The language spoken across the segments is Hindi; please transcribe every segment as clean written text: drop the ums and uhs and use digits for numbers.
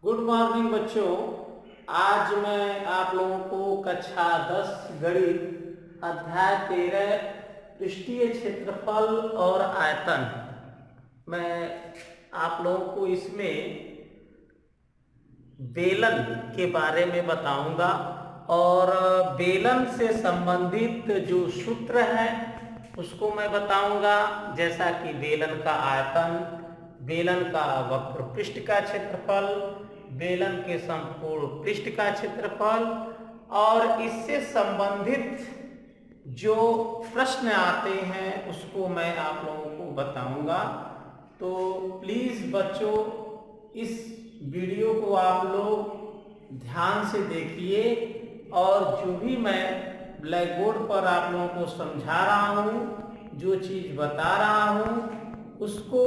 गुड मॉर्निंग बच्चों। आज मैं आप लोगों को कक्षा 10 गणित अध्याय 13 पृष्ठीय क्षेत्रफल और आयतन, मैं आप लोगों को इसमें बेलन के बारे में बताऊंगा और बेलन से संबंधित जो सूत्र है उसको मैं बताऊंगा, जैसा कि बेलन का आयतन, बेलन का वक्र पृष्ठ का क्षेत्रफल, बेलन के संपूर्ण पृष्ठ का क्षेत्रफल और इससे संबंधित जो प्रश्न आते हैं उसको मैं आप लोगों को बताऊंगा। तो प्लीज बच्चों इस वीडियो को आप लोग ध्यान से देखिए और जो भी मैं ब्लैक बोर्ड पर आप लोगों को समझा रहा हूँ, जो चीज़ बता रहा हूँ उसको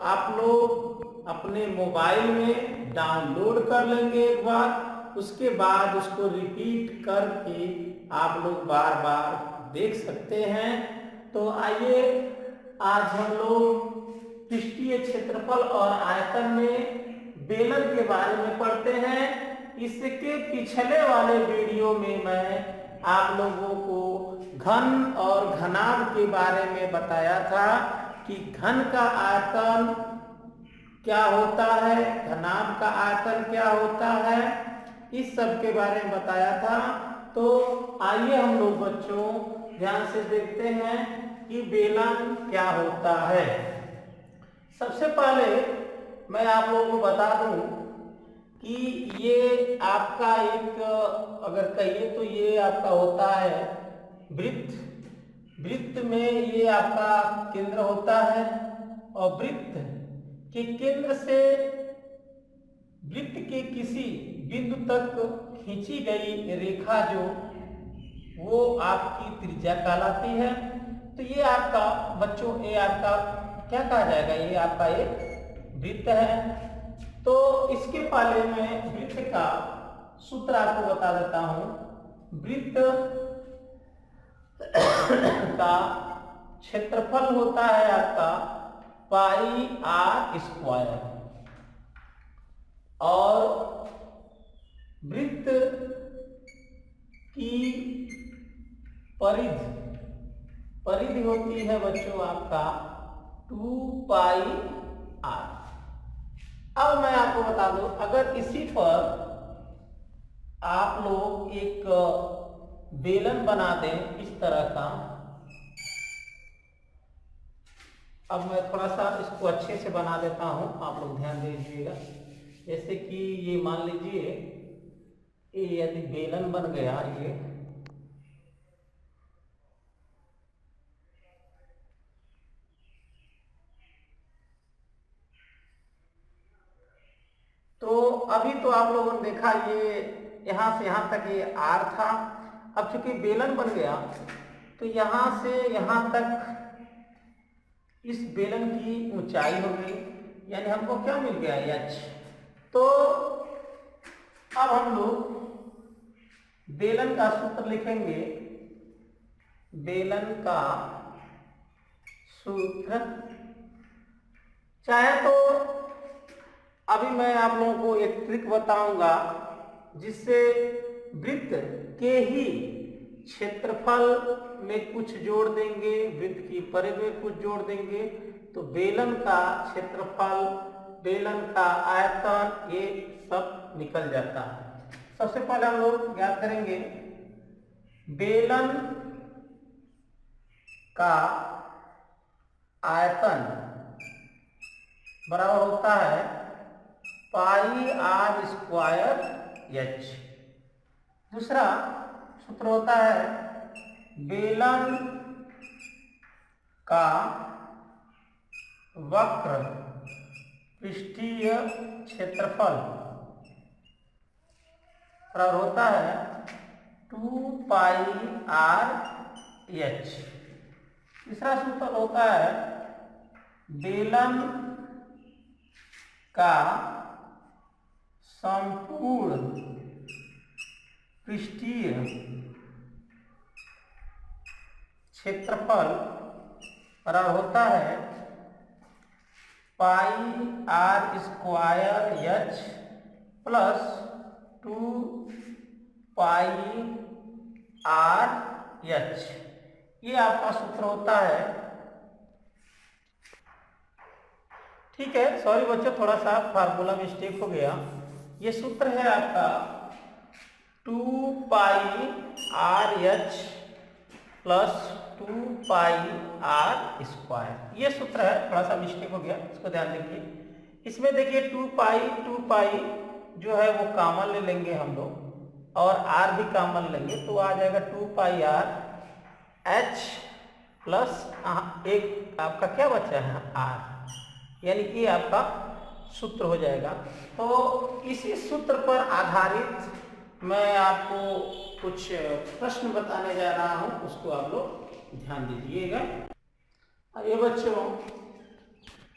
आप लोग अपने मोबाइल में डाउनलोड कर लेंगे एक बार, उसके बाद उसको रिपीट करके आप लोग बार बार देख सकते हैं। तो आइए आज हम लोग पृष्ठीय क्षेत्रफल और आयतन में बेलन के बारे में पढ़ते हैं। इसके पिछले वाले वीडियो में मैं आप लोगों को घन और घनाभ के बारे में बताया था कि घन का आयतन क्या होता है, घनाभ का आयतन क्या होता है, इस सब के बारे में बताया था। तो आइए हम लोग बच्चों ध्यान से देखते हैं कि बेलन क्या होता है। सबसे पहले मैं आप लोगों को बता दूं कि ये आपका एक, अगर कहिए तो ये आपका होता है वृत्त। वृत्त में ये आपका केंद्र होता है और वृत्त के केंद्र से वृत्त के किसी बिंदु तक खींची गई रेखा जो वो आपकी त्रिज्या कहलाती है। तो ये आपका बच्चों, ये आपका क्या कहा जाएगा, ये आपका एक वृत्त है। तो इसके पहले मैं वृत्त का सूत्र आपको बता देता हूं। वृत्त का क्षेत्रफल होता है आपका पाई आर स्क्वायर और वृत्त की परिधि होती है बच्चों आपका 2 पाई आर। अब मैं आपको बता दूं, अगर इसी पर आप लोग एक बेलन बना दें इस तरह का, अब मैं थोड़ा सा इसको अच्छे से बना देता हूं, आप लोग ध्यान दीजिएगा। जैसे कि ये मान लीजिए ये यदि बेलन बन गया, ये तो अभी तो आप लोगों ने देखा ये यहां से यहां तक ये आर था। अब चूंकि बेलन बन गया तो यहां से यहां तक इस बेलन की ऊंचाई हो गई, यानी हमको क्या मिल गया, एच। तो अब हम लोग बेलन का सूत्र लिखेंगे। बेलन का सूत्र चाहे तो अभी मैं आप लोगों को एक ट्रिक बताऊंगा जिससे वृत्त के ही क्षेत्रफल में कुछ जोड़ देंगे, वृत्त की परिधि में कुछ जोड़ देंगे, तो बेलन का क्षेत्रफल, बेलन का आयतन, ये सब निकल जाता है। सबसे पहले हम लोग याद करेंगे बेलन का आयतन बराबर होता है पाई आर स्क्वायर एच। दूसरा सूत्र होता है बेलन का वक्र पृष्ठीय क्षेत्रफल बराबर होता है 2 पाई आर एच। तीसरा सूत्र होता है बेलन का संपूर्ण पृष्ठीय क्षेत्रफल बराबर होता है pi r square h plus 2πr(h), ये आपका सूत्र होता है। ठीक है, सॉरी बच्चों, थोड़ा सा फार्मूला मिस्टेक हो गया। ये सूत्र है आपका 2πr(h) प्लस 2πr², ये सूत्र है। थोड़ा सा मिस्टेक हो गया, इसको ध्यान रखिए। इसमें देखिए 2π जो है वो कॉमन ले लेंगे हम लोग, और r भी कॉमन लेंगे, तो आ जाएगा 2πr(h) प्लस एक आपका क्या बचा है r, यानी कि आपका सूत्र हो जाएगा। तो इसी सूत्र पर आधारित मैं आपको कुछ प्रश्न बताने जा रहा हूं, उसको आप लोग ध्यान दीजिएगा। ये बच्चों,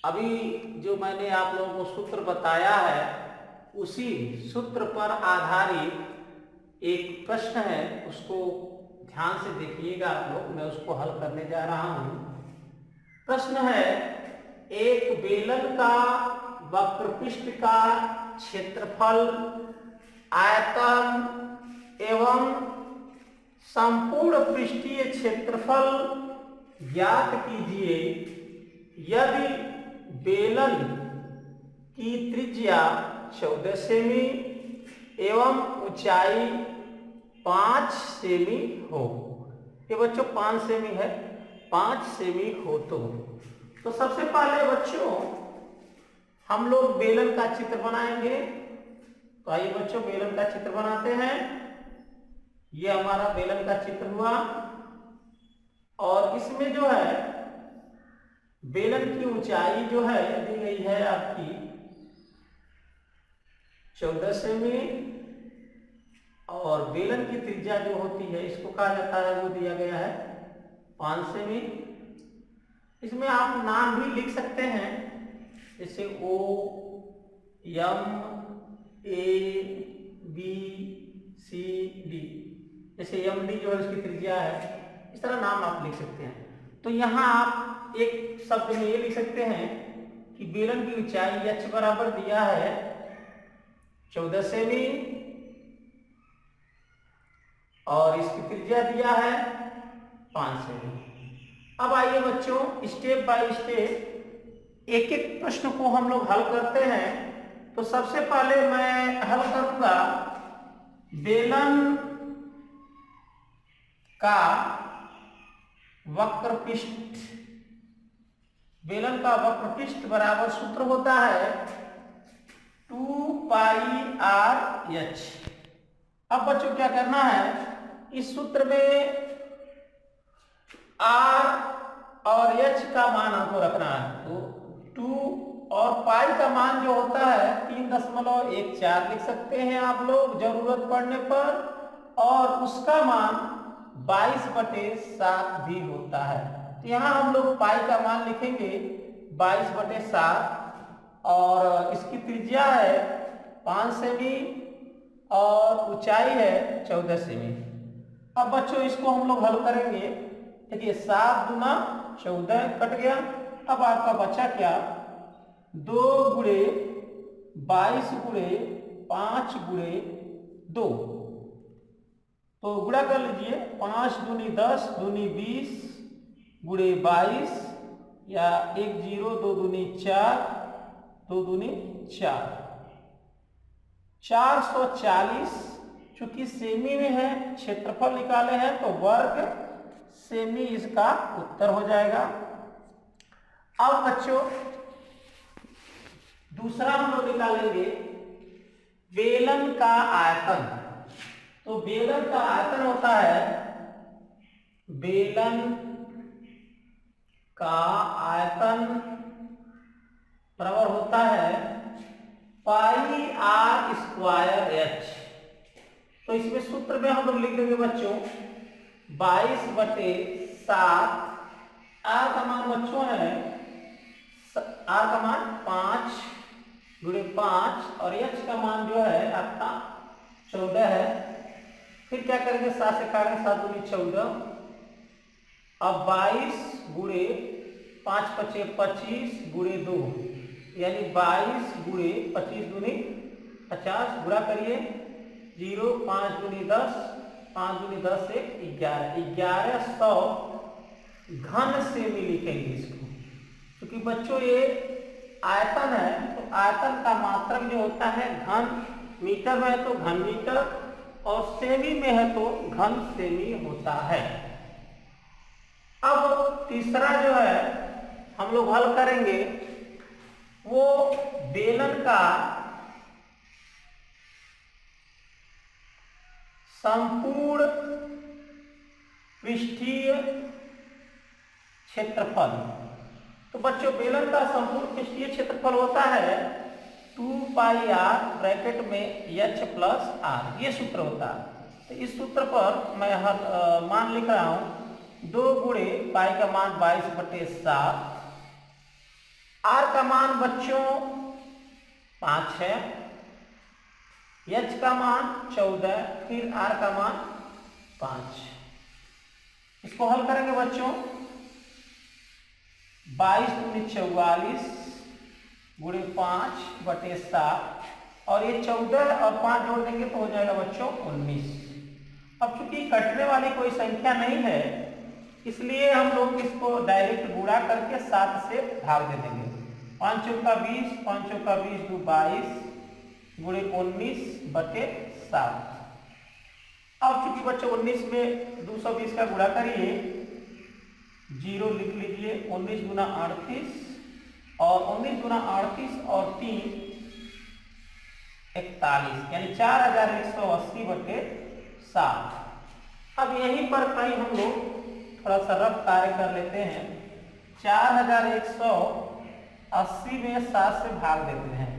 अभी जो मैंने आप लोगों को सूत्र बताया है, उसी सूत्र पर आधारित एक प्रश्न है, उसको ध्यान से देखिएगा आप लोग। मैं उसको हल करने जा रहा हूं। प्रश्न है, एक बेलन का वक्रपृष्ठ का क्षेत्रफल, आयतन एवं संपूर्ण पृष्ठीय क्षेत्रफल ज्ञात कीजिए यदि बेलन की त्रिज्या 14 सेमी एवं ऊंचाई 5 सेमी हो। ये बच्चों 5 सेमी है, 5 सेमी हो तो सबसे पहले बच्चों हम लोग बेलन का चित्र बनाएंगे। तो आइए बच्चों बेलन का चित्र बनाते हैं। ये हमारा बेलन का चित्र हुआ, और इसमें जो है बेलन की ऊंचाई जो है दी गई है आपकी 14 सेमी, और बेलन की त्रिज्या जो होती है इसको कहा जाता है, वो दिया गया है 5 सेमी। इसमें आप नाम भी लिख सकते हैं, जैसे O, M, A, B, C, D। जैसे MD जो है उसकी त्रिज्या है, इस तरह नाम आप लिख सकते हैं। तो यहाँ आप एक शब्द में ये लिख सकते हैं कि बेलन की ऊंचाई h बराबर दिया है 14 सेमी, और इसकी त्रिज्या दिया है 5 सेमी। अब आइए बच्चों स्टेप बाय स्टेप एक एक प्रश्न को हम लोग हल करते हैं। तो सबसे पहले मैं हल करूंगा बेलन का वक्रपृष्ठ। बेलन का वक्रपृष्ठ बराबर सूत्र होता है 2πr(h). अब बच्चों क्या करना है, इस सूत्र में r और h का मान हमको रखना है। तो 2 और पाई का मान जो होता है 3.14 लिख सकते हैं आप लोग जरूरत पड़ने पर, और उसका मान 22/7 भी होता है। तो यहाँ हम लोग पाई का मान लिखेंगे 22/7, और इसकी त्रिज्या है 5 सेमी और ऊंचाई है 14 सेमी। अब बच्चों इसको हम लोग हल करेंगे। देखिए 7 दूना 14 कट गया। अब आपका बचा क्या, 2 गुणे 22 गुणे 5 गुणे 2। तो गुणा कर लीजिए, 5 दूनी 10, दूनी 20 गुणे 22, या 1 0, 2 दूनी 4, 2 दूनी 4, 440। चूंकि सेमी में है, क्षेत्रफल निकाले हैं, तो वर्ग सेमी इसका उत्तर हो जाएगा। अब बच्चों दूसरा हम लोग निकालेंगे बेलन का आयतन। तो बेलन का आयतन होता है, बेलन का आयतन बराबर होता है πr²h। तो इसमें सूत्र में हम लोग लिख देंगे बच्चों 22/7। r का मान बच्चों है, r का मान 5 गुणे 5, और h का मान जो है आपका 14 है। फिर क्या करेंगे, 7 से काटेंगे, 7 दूनी 14। अब 22 गुणे 5 × 5 = 25 गुणे 2, यानी 22 गुणे 25 दूनी 50 गुणा करिए 0, 5 दूनी 10, 5 दूनी 10 से 11, 1100 घन सेमी लिखेंगे इसको, क्योंकि बच्चों ये आयतन है तो आयतन का मात्रक जो होता है घन मीटर में है तो घन मीटर और सेमी में है तो घन सेमी होता है। अब तीसरा जो है हम लोग हल करेंगे वो बेलन का संपूर्ण पृष्ठीय क्षेत्रफल। तो बच्चों बेलन का संपूर्ण पृष्ठीय क्षेत्रफल होता है 2 पाई आर ब्रैकेट में एच प्लस आर, ये सूत्र होता है। तो इस सूत्र पर मैं मान लिख रहा हूं 2 गुणे पाई का मान 22/7, आर का मान बच्चों 5 है, एच का मान 14, फिर आर का मान 5। इसको हल करेंगे बच्चों 22 दूनी 44 गुणे 5/7 और ये 14 और 5 जोड़ देंगे तो हो जाएगा बच्चों 19। अब चूंकि कटने वाली कोई संख्या नहीं है इसलिए हम लोग इसको डायरेक्ट गुणा करके 7 से भाग दे देंगे। 5 चौका 20, 5 चौका 20 दो 22 गुणे 19/7। अब चूंकि बच्चों 19 में 220 का गुणा करिए 0 लिख लीजिए, 19 गुना 38 और 19 गुना 38 और 3 41, यानी 4180/7। अब यहीं पर कहीं हम लोग थोड़ा सा रफ कार्य कर लेते हैं। 4180 में 7 से भाग देते हैं।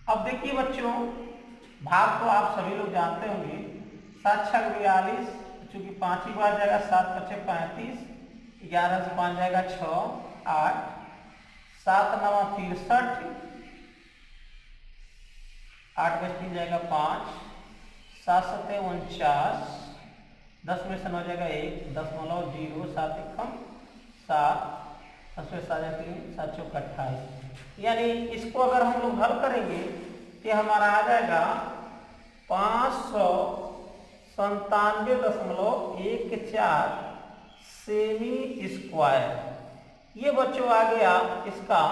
अब देखिए बच्चों भाग तो आप सभी लोग जानते होंगे, 7 छक 42, चूंकि 5 ही बार जाएगा, 7 पचे 35, 11 से 5 जाएगा 6, 8, 7 9 63, 8 में 3 जाएगा 5, 7 7 49, 10 में से 9 जाएगा 1, 10 9 0, 7 1 7, 10 में 7 3, 7 चौक 28। यानी इसको अगर हम लोग हल करेंगे तो हमारा आ जाएगा 597.14 सेमी स्क्वायर। ये बच्चों आ गया इसका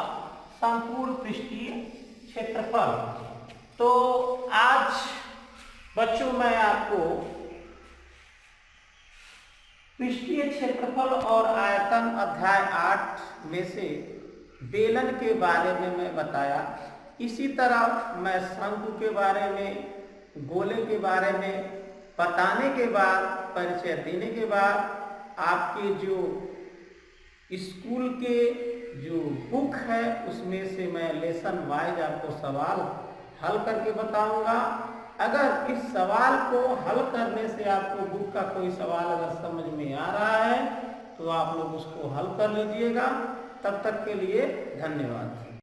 संपूर्ण पृष्ठीय क्षेत्रफल। तो आज बच्चों मैं आपको पृष्ठीय क्षेत्रफल और आयतन अध्याय 8 में से बेलन के बारे में मैं बताया। इसी तरह मैं शंकु के बारे में, गोले के बारे में बताने के बाद, परिचय देने के बाद आपके जो स्कूल के जो बुक है उसमें से मैं लेसन वाइज आपको सवाल हल करके बताऊंगा। अगर इस सवाल को हल करने से आपको बुक का कोई सवाल अगर समझ में आ रहा है तो आप लोग उसको हल कर लीजिएगा। तब तक के लिए धन्यवाद।